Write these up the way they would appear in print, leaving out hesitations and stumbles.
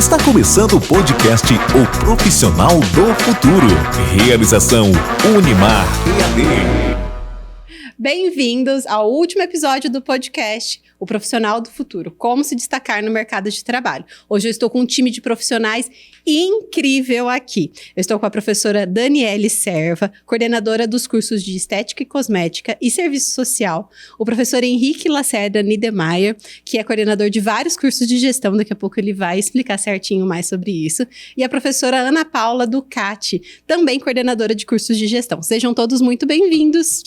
Está começando o podcast O Profissional do Futuro. Realização Unimar EAD. Bem-vindos ao último episódio do podcast O Profissional do Futuro, como se destacar no mercado de trabalho. Hoje eu estou com um time de profissionais incrível aqui. Eu estou com a professora Daniele Serva, coordenadora dos cursos de Estética e Cosmética e Serviço Social, o professor Henrique Lacerda Niedermayer, que é coordenador de vários cursos de gestão, daqui a pouco ele vai explicar certinho mais sobre isso, e a professora Ana Paula Ducati, também coordenadora de cursos de gestão. Sejam todos muito bem-vindos.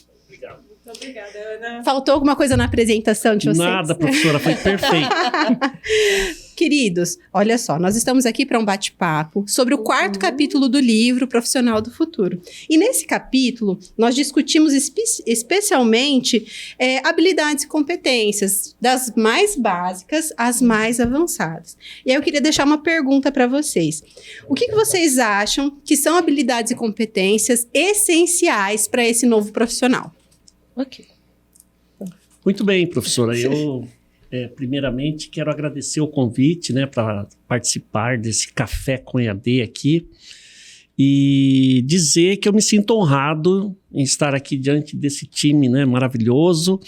Muito obrigada, Ana. Faltou alguma coisa na apresentação de vocês? Nada, professora, foi perfeito. Queridos, olha só, nós estamos aqui para um bate-papo sobre o quarto capítulo do livro Profissional do Futuro. E nesse capítulo, nós discutimos especialmente habilidades e competências, das mais básicas às mais avançadas. E aí eu queria deixar uma pergunta para vocês. O que vocês acham que são habilidades e competências essenciais para esse novo profissional? Ok. Muito bem, professora. Eu, primeiramente, quero agradecer o convite, para participar desse Café com EAD aqui e dizer que eu me sinto honrado em estar aqui diante desse time, maravilhoso.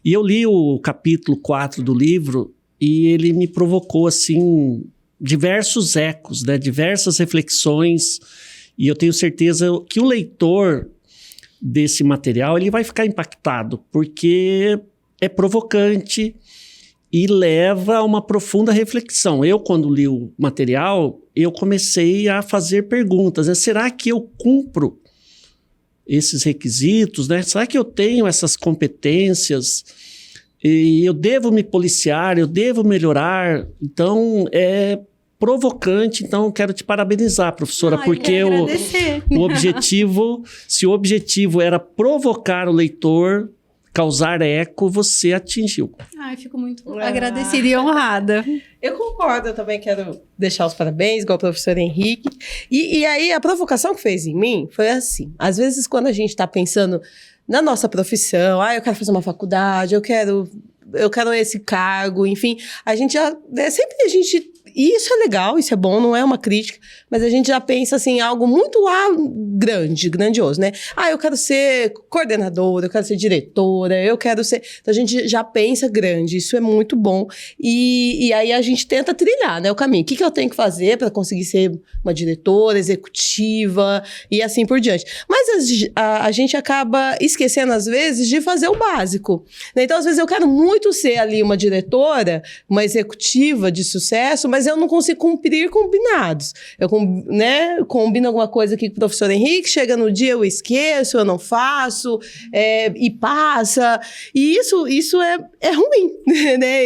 E eu li o capítulo 4 do livro e ele me provocou, assim, diversos ecos, diversas reflexões, e eu tenho certeza que o leitor desse material, ele vai ficar impactado, porque é provocante e leva a uma profunda reflexão. Eu, quando li o material, eu comecei a fazer perguntas. Será que eu cumpro esses requisitos? Será que eu tenho essas competências? E eu devo me policiar? Eu devo melhorar? Então, provocante, então quero te parabenizar, professora, porque o objetivo, se o objetivo era provocar o leitor, causar eco, você atingiu. Ai, fico muito agradecida e honrada. Eu concordo, eu também quero deixar os parabéns, igual o professor Henrique. E aí, a provocação que fez em mim foi assim, às vezes quando a gente está pensando na nossa profissão, eu quero fazer uma faculdade, eu quero esse cargo, enfim, a gente já, e isso é legal, isso é bom, não é uma crítica, mas a gente já pensa assim, em algo muito grandioso, eu quero ser coordenadora, eu quero ser diretora, eu quero ser... Então a gente já pensa grande, isso é muito bom. E aí a gente tenta trilhar, o caminho. O que eu tenho que fazer para conseguir ser uma diretora, executiva e assim por diante. Mas a gente acaba esquecendo, às vezes, de fazer o básico. Então, às vezes, eu quero muito ser ali uma diretora, uma executiva de sucesso, mas eu não consigo cumprir combinados. Eu combino alguma coisa aqui com o professor Henrique, chega no dia eu esqueço, eu não faço, e passa. E isso é ruim,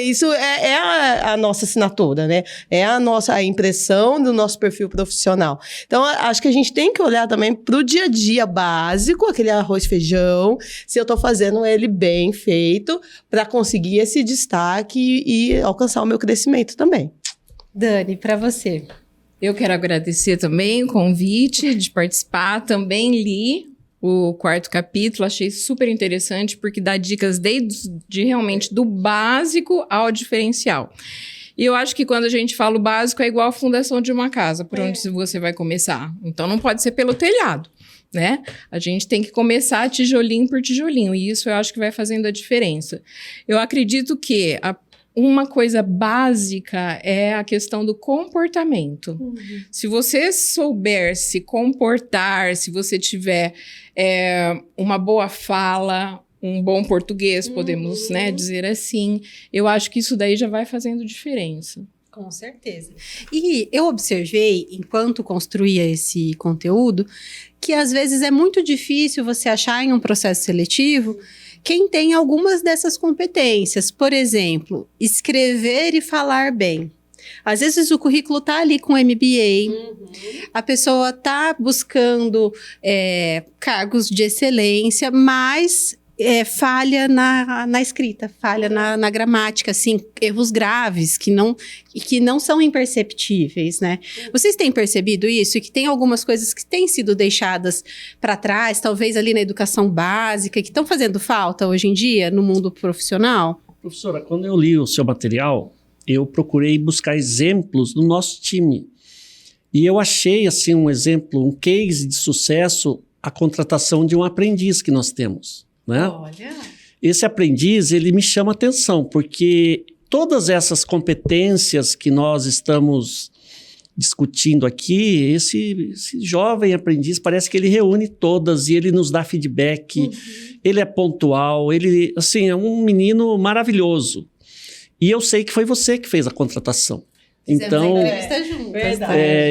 Isso é a nossa assinatura, É a impressão do nosso perfil profissional. Então, acho que a gente tem que olhar também para o dia a dia básico, aquele arroz e feijão, se eu estou fazendo ele bem feito, para conseguir esse destaque e alcançar o meu crescimento também. Dani, para você. Eu quero agradecer também o convite de participar. Também li o quarto capítulo, achei super interessante, porque dá dicas de realmente do básico ao diferencial. E eu acho que quando a gente fala o básico é igual a fundação de uma casa, por onde você vai começar. Então não pode ser pelo telhado, A gente tem que começar tijolinho por tijolinho, e isso eu acho que vai fazendo a diferença. Eu acredito que uma coisa básica é a questão do comportamento. Uhum. Se você souber se comportar, se você tiver uma boa fala, um bom português, podemos dizer assim, eu acho que isso daí já vai fazendo diferença. Com certeza. E eu observei, enquanto construía esse conteúdo, que às vezes é muito difícil você achar em um processo seletivo quem tem algumas dessas competências. Por exemplo, escrever e falar bem. Às vezes o currículo está ali com MBA, a pessoa está buscando cargos de excelência, mas falha na escrita, falha na gramática, assim, erros graves que não são imperceptíveis, Vocês têm percebido isso? E que tem algumas coisas que têm sido deixadas para trás, talvez ali na educação básica, que estão fazendo falta hoje em dia no mundo profissional? Professora, quando eu li o seu material, eu procurei buscar exemplos do nosso time. E eu achei, assim, um exemplo, um case de sucesso, a contratação de um aprendiz que nós temos, né? Olha. Esse aprendiz, ele me chama atenção, porque todas essas competências que nós estamos discutindo aqui, esse jovem aprendiz, parece que ele reúne todas e ele nos dá feedback, ele é pontual, ele, assim, é um menino maravilhoso. E eu sei que foi você que fez a contratação. Então,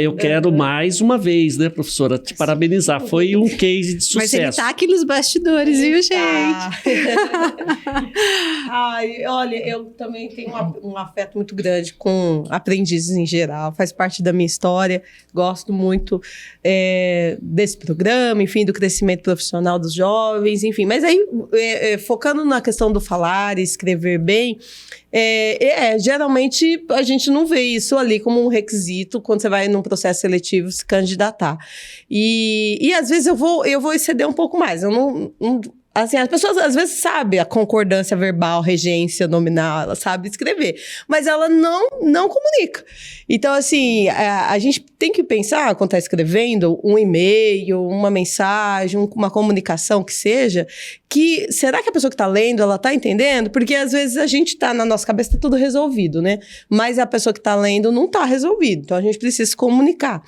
eu quero mais uma vez, né, professora, te parabenizar. Foi um case de sucesso. Mas ele tá aqui nos bastidores, viu, gente? Ai, olha, eu também tenho um afeto muito grande com aprendizes em geral. Faz parte da minha história. Gosto muito desse programa, enfim, do crescimento profissional dos jovens, enfim. Mas aí, focando na questão do falar e escrever bem, geralmente a gente não vê isso ali como um requisito quando você vai num processo seletivo se candidatar. E às vezes eu vou exceder um pouco mais. Eu não assim, as pessoas às vezes sabem a concordância verbal, regência nominal, ela sabe escrever, mas ela não comunica. Então, assim, a gente tem que pensar, quando está escrevendo, um e-mail, uma mensagem, uma comunicação que seja, que será que a pessoa que está lendo, ela está entendendo? Porque às vezes a gente está, na nossa cabeça, tá tudo resolvido, né? Mas a pessoa que está lendo não está resolvido. Então, a gente precisa se comunicar.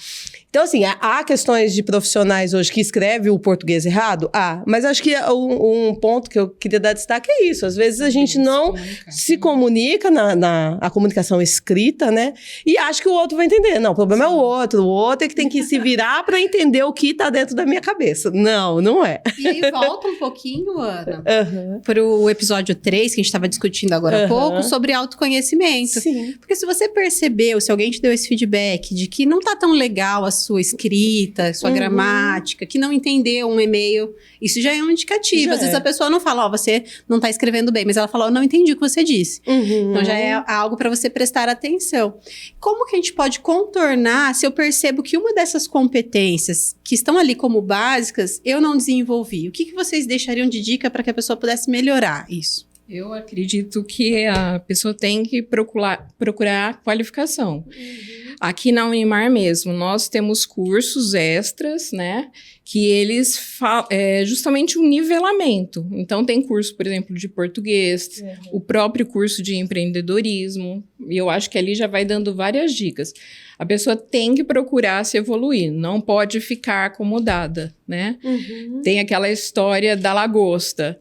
Então, assim, há questões de profissionais hoje que escrevem o português errado? Mas acho que um ponto que eu queria dar destaque é isso. Às vezes a gente não se comunica na comunicação escrita, né? E acha que o outro vai entender. Não, o problema é o outro é que tem que se virar para entender o que está dentro da minha cabeça. Não é. E aí volta um pouquinho, Ana, para o episódio 3, que a gente estava discutindo agora há pouco, sobre autoconhecimento. Sim. Porque se você percebeu, se alguém te deu esse feedback de que não tá tão legal a sua escrita, sua gramática, que não entendeu um e-mail, isso já é um indicativo. Às vezes a pessoa não fala, você não tá escrevendo bem, mas ela fala, eu não entendi o que você disse. Então já é algo para você prestar atenção. Como que a gente pode contornar se eu percebo que uma dessas competências que estão ali como básicas, eu não desenvolvi? O que vocês deixariam de dica para que a pessoa pudesse melhorar isso? Eu acredito que a pessoa tem que procurar qualificação. Aqui na Unimar mesmo, nós temos cursos extras, né? Que eles justamente um nivelamento. Então, tem curso, por exemplo, de português, o próprio curso de empreendedorismo. E eu acho que ali já vai dando várias dicas. A pessoa tem que procurar se evoluir, não pode ficar acomodada, né? Tem aquela história da lagosta.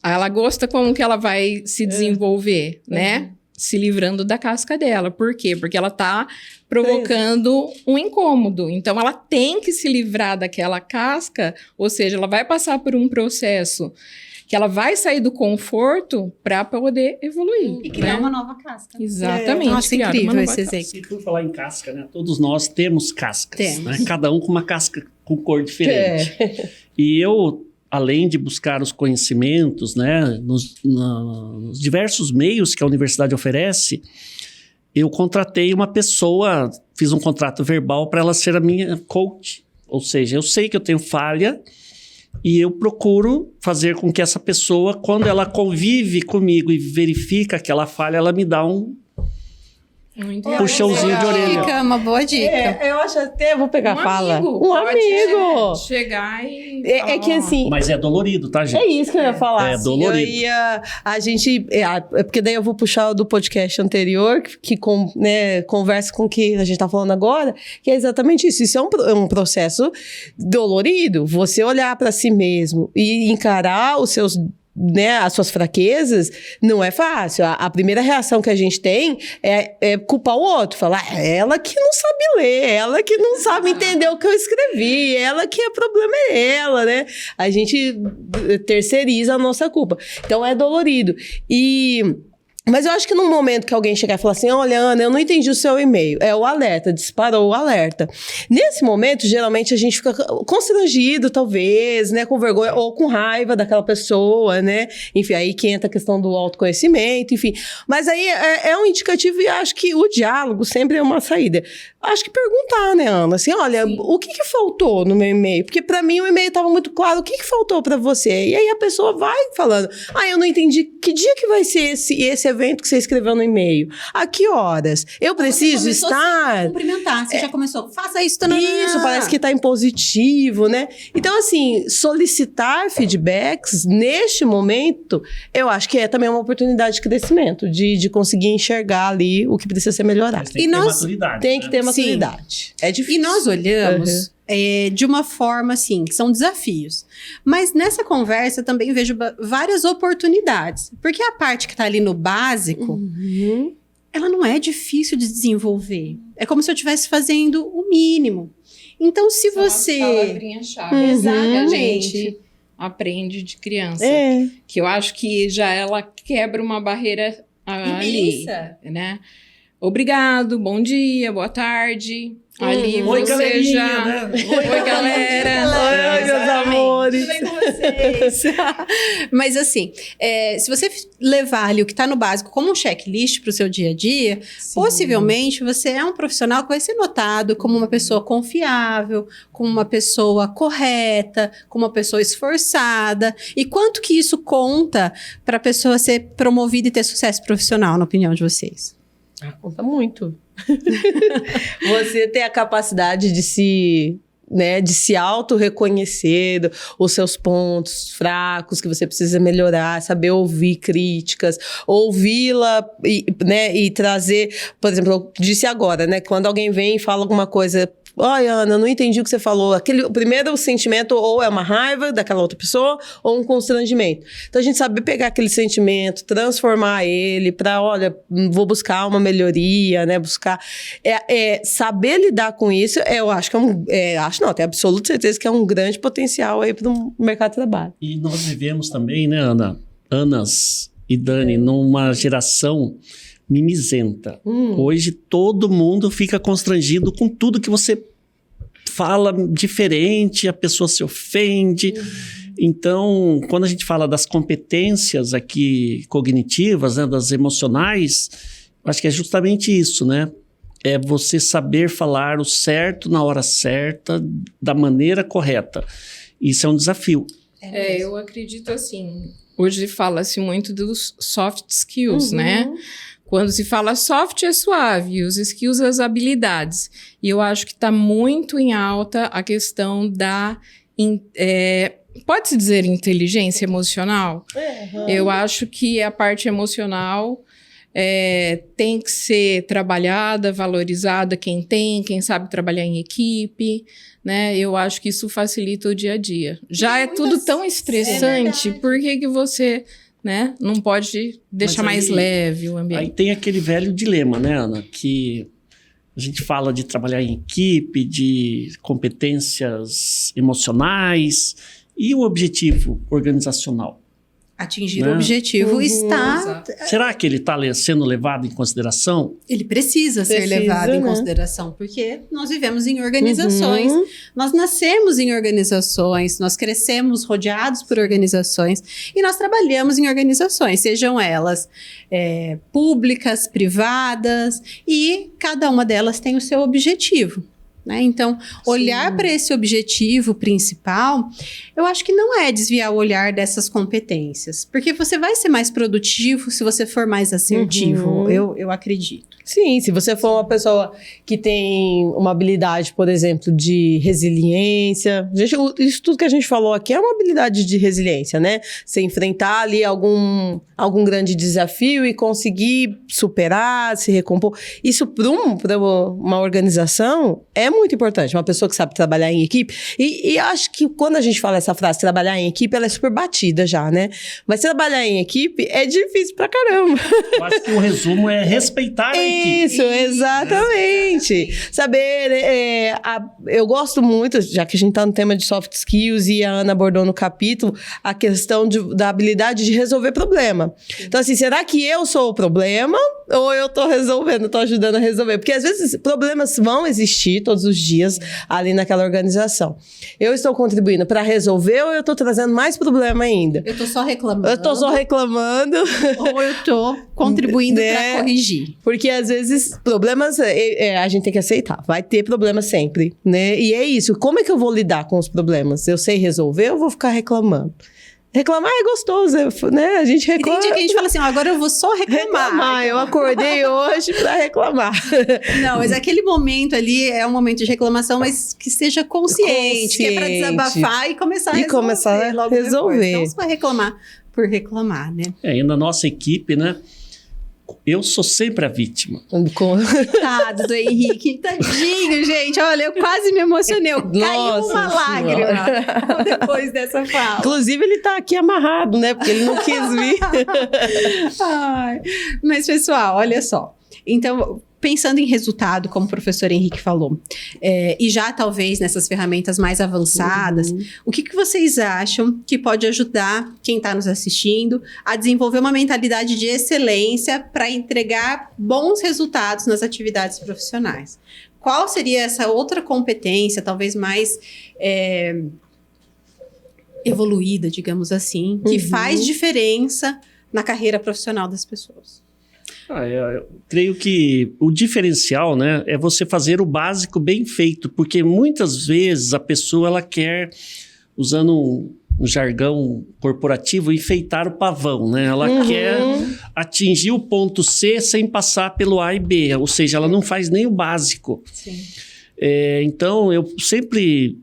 A lagosta, como que ela vai se desenvolver, né? Se livrando da casca dela. Por quê? Porque ela tá provocando um incômodo. Então, ela tem que se livrar daquela casca, ou seja, ela vai passar por um processo que ela vai sair do conforto para poder evoluir. E criar uma nova casca. Exatamente. Nossa, incrível esse exemplo. Se for falar em casca, né? Todos nós temos cascas, né? Cada um com uma casca com cor diferente. E eu, além de buscar os conhecimentos, né, nos diversos meios que a universidade oferece, eu contratei uma pessoa, fiz um contrato verbal para ela ser a minha coach. Ou seja, eu sei que eu tenho falha e eu procuro fazer com que essa pessoa, quando ela convive comigo e verifica aquela falha, ela me dá um puxãozinho de orelha. Uma boa dica. Eu acho até, vou pegar a fala. Um pode amigo! Chegar e... É que assim... Mas é dolorido, tá, gente? É isso que eu ia falar. É dolorido. A gente... porque daí eu vou puxar o do podcast anterior, que conversa com o que a gente tá falando agora, que é exatamente isso. Isso é um processo dolorido. Você olhar para si mesmo e encarar os seus... né, as suas fraquezas, não é fácil. A primeira reação que a gente tem é culpar o outro, falar, ela que não sabe ler, ela que não sabe entender o que eu escrevi, ela que o problema é ela, né? A gente terceiriza a nossa culpa. Então é dolorido. Mas eu acho que num momento que alguém chegar e falar assim, olha, Ana, eu não entendi o seu e-mail. É o alerta, disparou o alerta. Nesse momento, geralmente, a gente fica constrangido, talvez, né? Com vergonha ou com raiva daquela pessoa, né? Enfim, aí que entra a questão do autoconhecimento, enfim. Mas aí é um indicativo e acho que o diálogo sempre é uma saída. Acho que perguntar, né, Ana? Assim, olha, o que faltou no meu e-mail? Porque pra mim o e-mail estava muito claro. O que faltou pra você? E aí a pessoa vai falando, eu não entendi. Que dia que vai ser esse evento que você escreveu no e-mail? A que horas? Eu preciso Você começou estar... a cumprimentar, você já começou, faça isso. Isso, parece que está impositivo, né? Então, assim, solicitar feedbacks neste momento, eu acho que é também uma oportunidade de crescimento, de conseguir enxergar ali o que precisa ser melhorado. Mas tem que ter maturidade. Tem que ter Sim. maturidade. É difícil. E nós olhamos de uma forma, assim, que são desafios. Mas nessa conversa também vejo várias oportunidades. Porque a parte que está ali no básico, Uhum. ela não é difícil de desenvolver. É como se eu estivesse fazendo o mínimo. Então, se São as você... palavrinhas-chave que a Exatamente. gente aprende de criança. É. Que eu acho que já ela quebra uma barreira ali, Imensa. né? Obrigado, bom dia, boa tarde. Ali Oi, você galerinha, já... né? Oi, galera. Oi, meus amores. Tudo bem com vocês? Mas assim, se você levar ali o que está no básico como um checklist para o seu dia a dia, possivelmente você é um profissional que vai ser notado como uma pessoa confiável, como uma pessoa correta, como uma pessoa esforçada. E quanto que isso conta para a pessoa ser promovida e ter sucesso profissional, na opinião de vocês? Conta muito. Você ter a capacidade de se auto-reconhecer os seus pontos fracos que você precisa melhorar, saber ouvir críticas, ouvi-la e trazer, por exemplo, eu disse agora, né, quando alguém vem e fala alguma coisa, olha, Ana, não entendi o que você falou. O primeiro sentimento ou é uma raiva daquela outra pessoa ou um constrangimento. Então, a gente saber pegar aquele sentimento, transformar ele para, olha, vou buscar uma melhoria, né? Buscar... saber lidar com isso, eu acho que tenho absoluta certeza que é um grande potencial aí para o mercado de trabalho. E nós vivemos também, né, Anas e Dani, numa geração mimizenta. Hoje todo mundo fica constrangido com tudo que você fala diferente, a pessoa se ofende. Então, quando a gente fala das competências aqui cognitivas, né, das emocionais, acho que é justamente isso, né? É você saber falar o certo na hora certa, da maneira correta. Isso é um desafio. Eu acredito assim, hoje fala-se muito dos soft skills, né? Quando se fala soft é suave, os skills as habilidades. E eu acho que está muito em alta a questão da... pode-se dizer inteligência emocional? Eu acho que a parte emocional tem que ser trabalhada, valorizada, quem sabe trabalhar em equipe, né? Eu acho que isso facilita o dia a dia. Já é tudo tão estressante, por que você... né? Não pode deixar mais leve o ambiente. Aí tem aquele velho dilema, né, Ana? Que a gente fala de trabalhar em equipe, de competências emocionais e o objetivo organizacional. Atingir o objetivo está... Será que ele está sendo levado em consideração? Ele precisa ser levado em consideração, porque nós vivemos em organizações, nós nascemos em organizações, nós crescemos rodeados por organizações e nós trabalhamos em organizações, sejam elas públicas, privadas, e cada uma delas tem o seu objetivo. Né? Então, olhar para esse objetivo principal, eu acho que não é desviar o olhar dessas competências, porque você vai ser mais produtivo se você for mais assertivo, eu acredito. Sim, se você for uma pessoa que tem uma habilidade, por exemplo, de resiliência, isso tudo que a gente falou aqui é uma habilidade de resiliência, né? Você enfrentar ali algum grande desafio e conseguir superar, se recompor. Isso para uma organização é muito importante, uma pessoa que sabe trabalhar em equipe. E acho que quando a gente fala essa frase, trabalhar em equipe, ela é super batida já, né? Mas trabalhar em equipe é difícil pra caramba. Eu acho que o resumo é respeitar a equipe. Isso, exatamente. Saber, eu gosto muito, já que a gente tá no tema de soft skills e a Ana abordou no capítulo, a questão da habilidade de resolver problema. Então, assim, será que eu sou o problema ou eu tô resolvendo, tô ajudando a resolver? Porque às vezes problemas vão existir todos os dias ali naquela organização. Eu estou contribuindo para resolver ou eu tô trazendo mais problema ainda? Eu tô só reclamando. Eu tô só reclamando. Ou eu tô contribuindo para corrigir. Porque às vezes problemas a gente tem que aceitar. Vai ter problema sempre, né? E é isso. Como é que eu vou lidar com os problemas? Eu sei resolver ou vou ficar reclamando? Reclamar é gostoso, né? A gente E reclama. tem dia que a gente fala assim, ó, agora eu vou só reclamar. Eu acordei hoje pra reclamar. Não, mas aquele momento ali é um momento de reclamação, mas que seja consciente, que é pra desabafar e começar a resolver. Começar a logo resolver. Depois. Não só reclamar por reclamar, né? E na nossa equipe, né? Eu sou sempre a vítima. Coitado do Henrique, tadinho, gente. Olha, eu quase me emocionei. Caiu uma lágrima depois dessa fala. Inclusive, ele tá aqui amarrado, né? Porque ele não quis vir. Ai, mas, pessoal, olha só. Então, pensando em resultado, como o professor Henrique falou, e já talvez nessas ferramentas mais avançadas, o que vocês acham que pode ajudar quem está nos assistindo a desenvolver uma mentalidade de excelência para entregar bons resultados nas atividades profissionais? Qual seria essa outra competência, talvez mais evoluída, digamos assim, que faz diferença na carreira profissional das pessoas? Eu creio que o diferencial, né, é você fazer o básico bem feito, porque muitas vezes a pessoa ela quer, usando um jargão corporativo, enfeitar o pavão, né? Ela quer atingir o ponto C sem passar pelo A e B, ou seja, ela não faz nem o básico. Sim. Então, eu sempre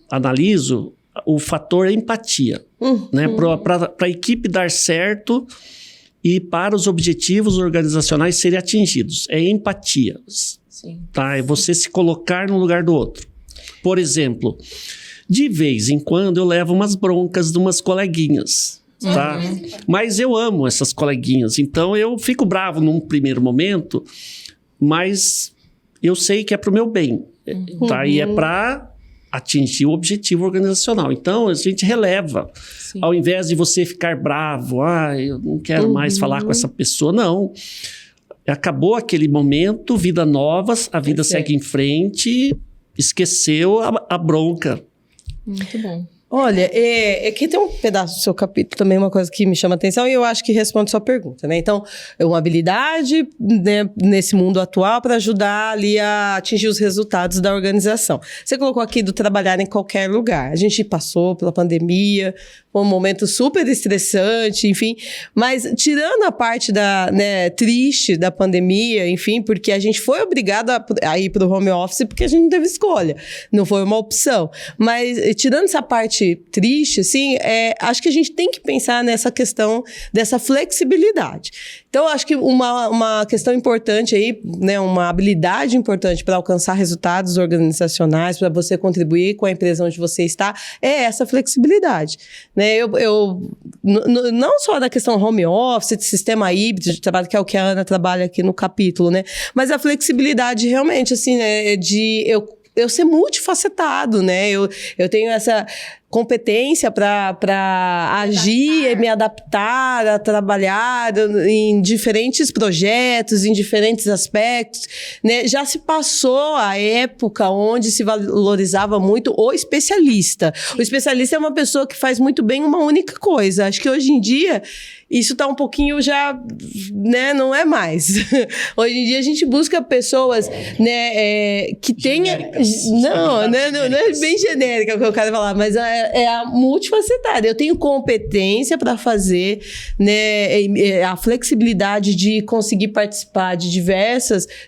analiso o fator empatia, né? Para a equipe dar certo e para os objetivos organizacionais serem atingidos. É empatia. Sim. Tá? É você se colocar no lugar do outro. Por exemplo, de vez em quando eu levo umas broncas de umas coleguinhas. Tá? Mas eu amo essas coleguinhas. Então eu fico bravo num primeiro momento, mas eu sei que é para o meu bem. Tá? E é para atingir o objetivo organizacional. Então, a gente releva. Sim. Ao invés de você ficar bravo, eu não quero mais falar com essa pessoa, não. Acabou aquele momento, vida nova, a vida segue em frente, esqueceu a bronca. Muito bom. Olha, aqui tem um pedaço do seu capítulo também, uma coisa que me chama a atenção e eu acho que responde sua pergunta, né? Então, é uma habilidade, né, nesse mundo atual para ajudar ali a atingir os resultados da organização. Você colocou aqui do trabalhar em qualquer lugar. A gente passou pela pandemia, foi um momento super estressante, enfim, mas tirando a parte triste da pandemia, enfim, porque a gente foi obrigado a ir para o home office porque a gente não teve escolha, não foi uma opção. Mas tirando essa parte triste, assim, acho que a gente tem que pensar nessa questão dessa flexibilidade. Então, acho que uma questão importante aí, né, uma habilidade importante para alcançar resultados organizacionais, para você contribuir com a empresa onde você está, é essa flexibilidade, né? Não só da questão home office, de sistema híbrido de trabalho, que é o que a Ana trabalha aqui no capítulo, né? Mas a flexibilidade realmente, assim, né, de eu ser multifacetado, né? Eu tenho essa competência para agir, me adaptar, a trabalhar em diferentes projetos, em diferentes aspectos, né? Já se passou a época onde se valorizava muito o especialista. O especialista é uma pessoa que faz muito bem uma única coisa. Acho que hoje em dia isso está um pouquinho já, né, não é mais. Hoje em dia a gente busca pessoas, né, que tenha... Não é bem genérica o que eu quero falar, mas é a multifacetada. Eu tenho competência para fazer, né, a flexibilidade de conseguir participar de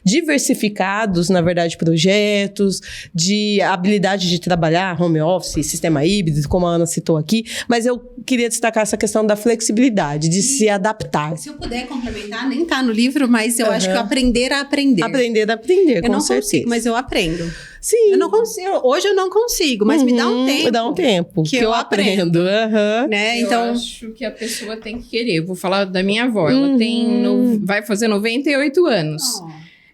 diversificados, na verdade, projetos, de habilidade de trabalhar, home office, sistema híbrido, como a Ana citou aqui, mas eu queria destacar essa questão da flexibilidade, de se adaptar. Se eu puder complementar, nem tá no livro, mas eu acho que aprender a aprender. Aprender a aprender, com certeza. Consigo, mas eu aprendo. Sim. Eu não consigo, hoje eu não consigo, mas me dá um tempo. Dá um tempo que eu aprendo. Né? Eu Então, acho que a pessoa tem que querer. Eu vou falar da minha avó. Ela vai fazer 98 anos.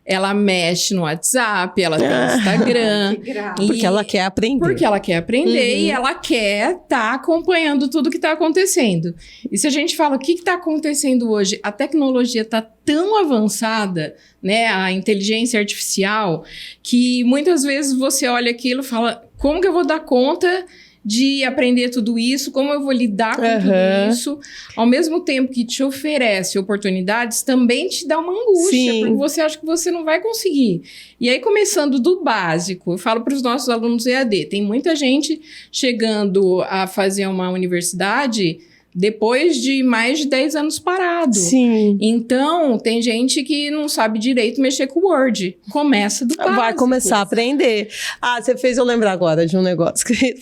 Ela mexe no WhatsApp, ela tem Instagram. que graça. Porque ela quer aprender. Porque ela quer aprender e ela quer estar acompanhando tudo que está acontecendo. E se a gente fala o que está acontecendo hoje, a tecnologia está tão avançada, né, a inteligência artificial, que muitas vezes você olha aquilo e fala, como que eu vou dar conta de aprender tudo isso, como eu vou lidar com tudo isso, ao mesmo tempo que te oferece oportunidades, também te dá uma angústia, porque você acha que você não vai conseguir. E aí, começando do básico, eu falo para os nossos alunos EAD, tem muita gente chegando a fazer uma universidade depois de mais de 10 anos parado. Sim. Então, tem gente que não sabe direito mexer com o Word. Começa do básico. Vai começar a aprender. Você fez eu lembrar agora de um negócio. Você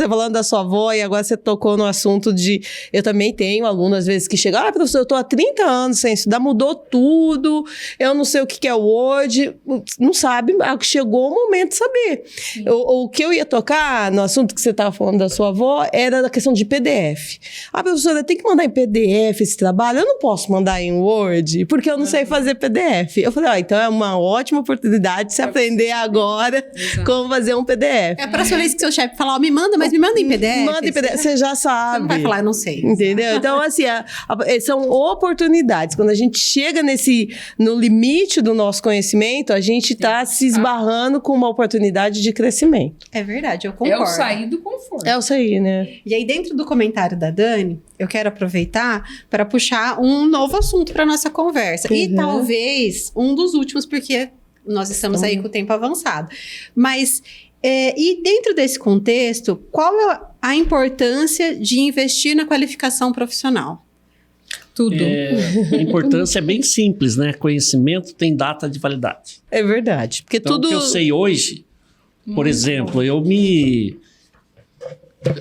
falando da sua avó e agora você tocou no assunto de... Eu também tenho aluno, às vezes, que chega... professor, eu tô há 30 anos sem estudar, mudou tudo, eu não sei o que é o Word. Não sabe, chegou o momento de saber. O que eu ia tocar no assunto que você estava falando da sua avó era da questão de PDF. Professora, tem que mandar em PDF esse trabalho? Eu não posso mandar em Word, porque eu não sei fazer PDF. Eu falei, então é uma ótima oportunidade de se aprender agora como fazer um PDF. É a próxima vez que seu chefe falar, me manda em PDF. Manda em PDF, você já sabe. Você não vai falar, eu não sei. Entendeu? Então, assim, são oportunidades. Quando a gente chega no limite do nosso conhecimento, a gente está se esbarrando com uma oportunidade de crescimento. É verdade, eu concordo. É o sair do conforto. É o sair, né? E aí, dentro do comentário da Dani, eu quero aproveitar para puxar um novo assunto para nossa conversa. E talvez um dos últimos, porque nós estamos aí com o tempo avançado. Mas, e dentro desse contexto, qual é a importância de investir na qualificação profissional? Tudo. A importância é bem simples, né? Conhecimento tem data de validade. É verdade. Porque então, tudo... o que eu sei hoje, por exemplo,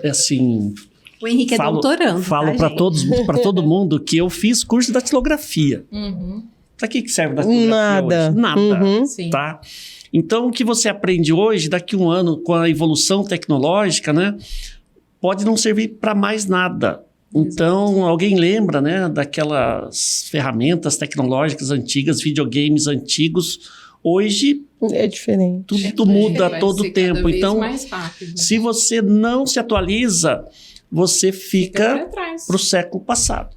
assim... O Henrique é doutorando. Falo para todo mundo que eu fiz curso de datilografia. Para que serve datilografia hoje? Nada. Tá? Então, o que você aprende hoje, daqui a um ano, com a evolução tecnológica, né, pode não servir para mais nada. Então, alguém lembra, né, daquelas ferramentas tecnológicas antigas, videogames antigos. Hoje... é diferente. Tudo muda a todo tempo. Então, mais rápido. Se você não se atualiza... você fica para o século passado.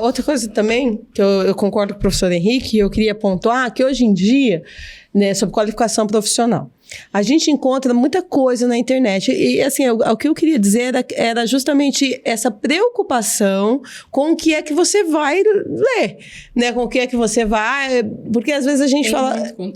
Outra coisa também, que eu concordo com o professor Henrique, eu queria pontuar que hoje em dia, né, sobre qualificação profissional, a gente encontra muita coisa na internet. E, assim, o que eu queria dizer era justamente essa preocupação com o que é que você vai ler, né? Com o que é que você vai... Porque, às vezes, a gente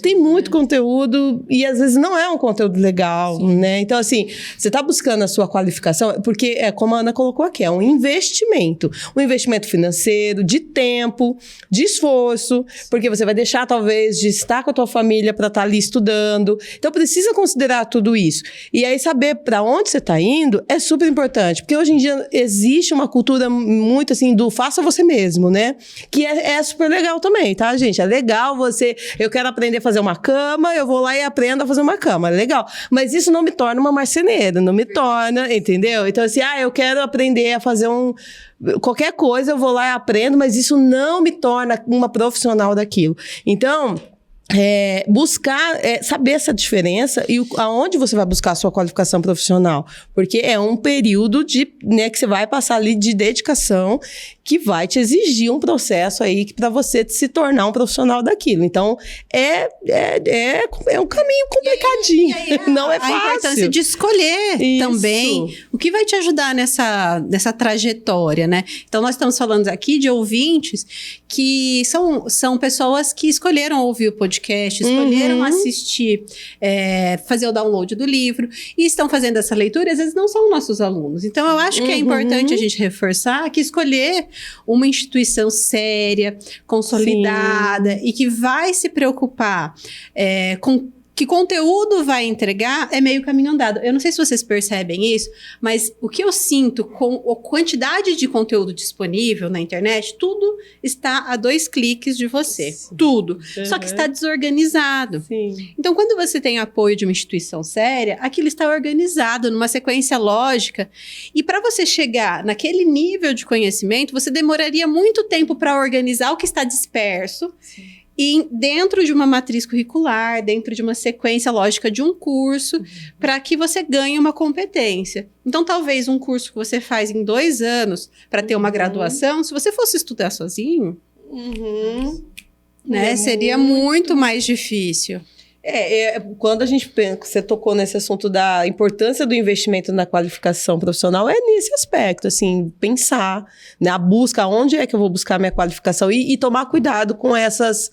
tem muito conteúdo e, às vezes, não é um conteúdo legal, né? Então, assim, você está buscando a sua qualificação, porque, como a Ana colocou aqui, é um investimento. Um investimento financeiro, de tempo, de esforço, porque você vai deixar, talvez, de estar com a tua família para estar ali estudando. Então, precisa considerar tudo isso. E aí, saber para onde você está indo é super importante. Porque hoje em dia existe uma cultura muito assim do faça você mesmo, né? Que é super legal também, tá, gente? É legal eu quero aprender a fazer uma cama, eu vou lá e aprendo a fazer uma cama. É legal. Mas isso não me torna uma marceneira, não me torna, entendeu? Então, assim, eu quero aprender a fazer qualquer coisa, eu vou lá e aprendo, mas isso não me torna uma profissional daquilo. Então... buscar, saber essa diferença e aonde você vai buscar a sua qualificação profissional, porque é um período né, que você vai passar ali de dedicação que vai te exigir um processo aí para você se tornar um profissional daquilo. Então, é um caminho complicadinho, não é fácil. A importância de escolher também o que vai te ajudar nessa trajetória, né? Então, nós estamos falando aqui de ouvintes que são pessoas que escolheram ouvir o podcast, escolheram assistir, fazer o download do livro e estão fazendo essa leitura e às vezes não são nossos alunos. Então, eu acho que é importante a gente reforçar que escolher uma instituição séria, consolidada e que vai se preocupar com que conteúdo vai entregar é meio caminho andado. Eu não sei se vocês percebem isso, mas o que eu sinto com a quantidade de conteúdo disponível na internet, tudo está a 2 cliques de você. Sim. Tudo. Só que está desorganizado. Sim. Então, quando você tem apoio de uma instituição séria, aquilo está organizado numa sequência lógica. E para você chegar naquele nível de conhecimento, você demoraria muito tempo para organizar o que está disperso. Sim. E dentro de uma matriz curricular, dentro de uma sequência lógica de um curso, para que você ganhe uma competência. Então, talvez um curso que você faz em 2 anos para ter uma graduação, se você fosse estudar sozinho, né, seria muito mais difícil. Quando a gente pensa, você tocou nesse assunto da importância do investimento na qualificação profissional, é nesse aspecto, assim, pensar, né, a busca, onde é que eu vou buscar minha qualificação e tomar cuidado com esses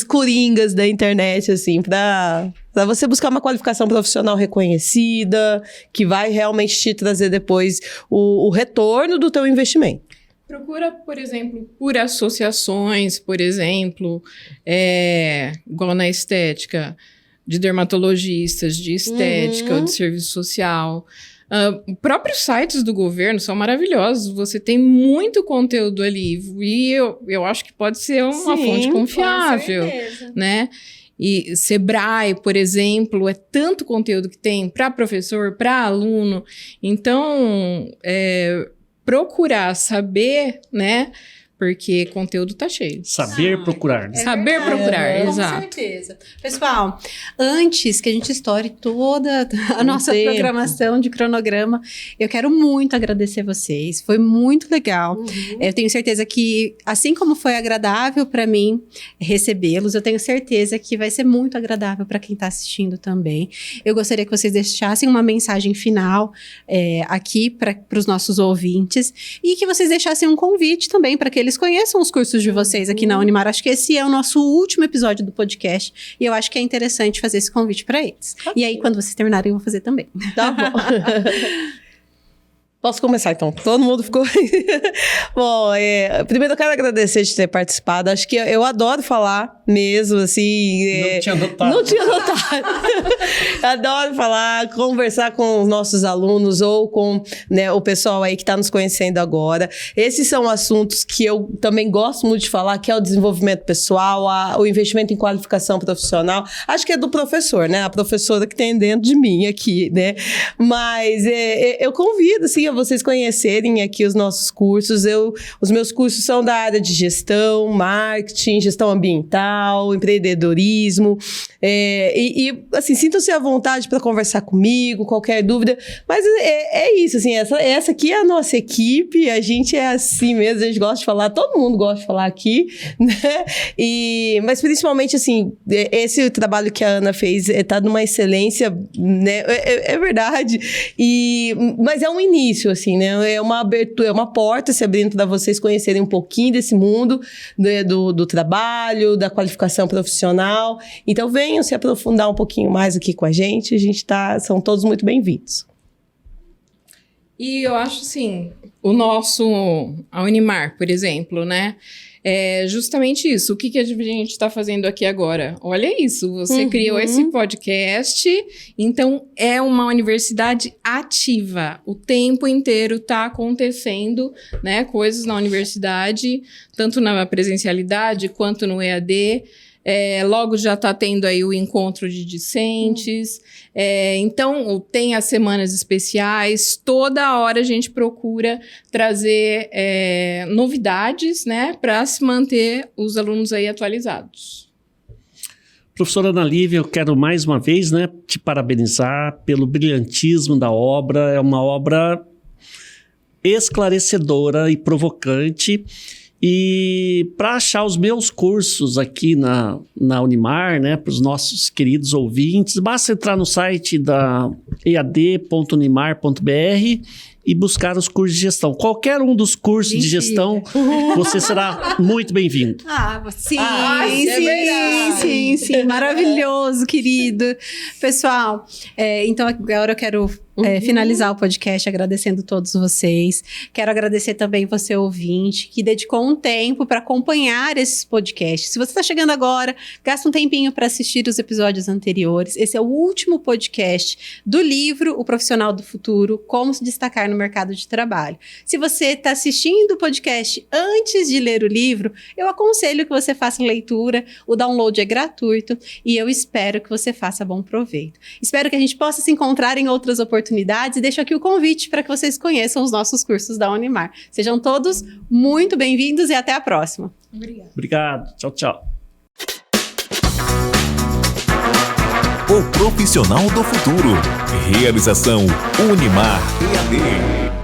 coringas da internet, assim, para você buscar uma qualificação profissional reconhecida, que vai realmente te trazer depois o retorno do teu investimento. Procura, por exemplo, por associações, por exemplo, igual na estética, de dermatologistas, de estética, ou de serviço social. Próprios sites do governo são maravilhosos. Você tem muito conteúdo ali. E eu acho que pode ser uma fonte confiável, com certeza. Né? E Sebrae, por exemplo, é tanto conteúdo que tem para professor, para aluno. Então, procurar saber, né? Porque conteúdo tá cheio. Saber procurar. Né? Saber procurar, com exato. certeza. Pessoal, antes que a gente estoure toda a nossa programação de cronograma, eu quero muito agradecer vocês. Foi muito legal. Eu tenho certeza que, assim como foi agradável para mim recebê-los, eu tenho certeza que vai ser muito agradável para quem está assistindo também. Eu gostaria que vocês deixassem uma mensagem final aqui para os nossos ouvintes e que vocês deixassem um convite também para que eles conheçam os cursos de vocês aqui na Unimar. Acho que esse é o nosso último episódio do podcast e eu acho que é interessante fazer esse convite para eles. E aí, quando vocês terminarem, eu vou fazer também. Tá bom. Posso começar, então? Todo mundo ficou... Bom, primeiro eu quero agradecer de ter participado. Acho que eu adoro falar mesmo, assim... Não tinha notado. Não tinha notado. Adoro falar, conversar com os nossos alunos ou com, né, o pessoal aí que está nos conhecendo agora. Esses são assuntos que eu também gosto muito de falar, que é o desenvolvimento pessoal, o investimento em qualificação profissional. Acho que é do professor, né? A professora que tem dentro de mim aqui, né? Mas eu convido, assim, a vocês conhecerem aqui os nossos cursos. Os meus cursos são da área de gestão, marketing, gestão ambiental, empreendedorismo. Assim, sintam-se à vontade para conversar comigo, qualquer dúvida. Mas é isso, assim, essa aqui é a nossa equipe, a gente é assim mesmo, a gente gosta de falar, todo mundo gosta de falar aqui, né? Mas principalmente, assim, esse trabalho que a Ana fez está numa excelência, né? É verdade. Mas é um início, assim, né? É uma abertura, é uma porta se abrindo para vocês conhecerem um pouquinho desse mundo, né? do trabalho, da qualificação profissional. Então, venham se aprofundar um pouquinho mais aqui com a gente. São todos muito bem-vindos. E eu acho, assim, a Unimar, por exemplo, né? É justamente isso. O que a gente está fazendo aqui agora? Olha isso, você criou esse podcast, então é uma universidade ativa. O tempo inteiro está acontecendo, né, coisas na universidade, tanto na presencialidade quanto no EAD. Logo já está tendo aí o encontro de discentes. Então, tem as semanas especiais. Toda hora a gente procura trazer novidades, né, para se manter os alunos aí atualizados. Professora Ana Lívia, eu quero mais uma vez, né, te parabenizar pelo brilhantismo da obra. É uma obra esclarecedora e provocante. E para achar os meus cursos aqui na Unimar, né, para os nossos queridos ouvintes, basta entrar no site da ead.unimar.br e buscar os cursos de gestão. Qualquer um dos cursos de gestão, você será muito bem-vindo. Sim. Maravilhoso, querido. Pessoal, então agora eu quero finalizar o podcast agradecendo todos vocês. Quero agradecer também você, ouvinte, que dedicou um tempo para acompanhar esses podcasts. Se você está chegando agora, gasta um tempinho para assistir os episódios anteriores. Esse é o último podcast do livro O Profissional do Futuro, Como se Destacar no Mercado de Trabalho. Se você está assistindo o podcast antes de ler o livro, eu aconselho que você faça a leitura. O download é gratuito e eu espero que você faça bom proveito. Espero que a gente possa se encontrar em outras oportunidades e deixo aqui o convite para que vocês conheçam os nossos cursos da Unimar. Sejam todos muito bem-vindos e até a próxima. Obrigado. Tchau, tchau. O Profissional do Futuro. Realização Unimar EAD.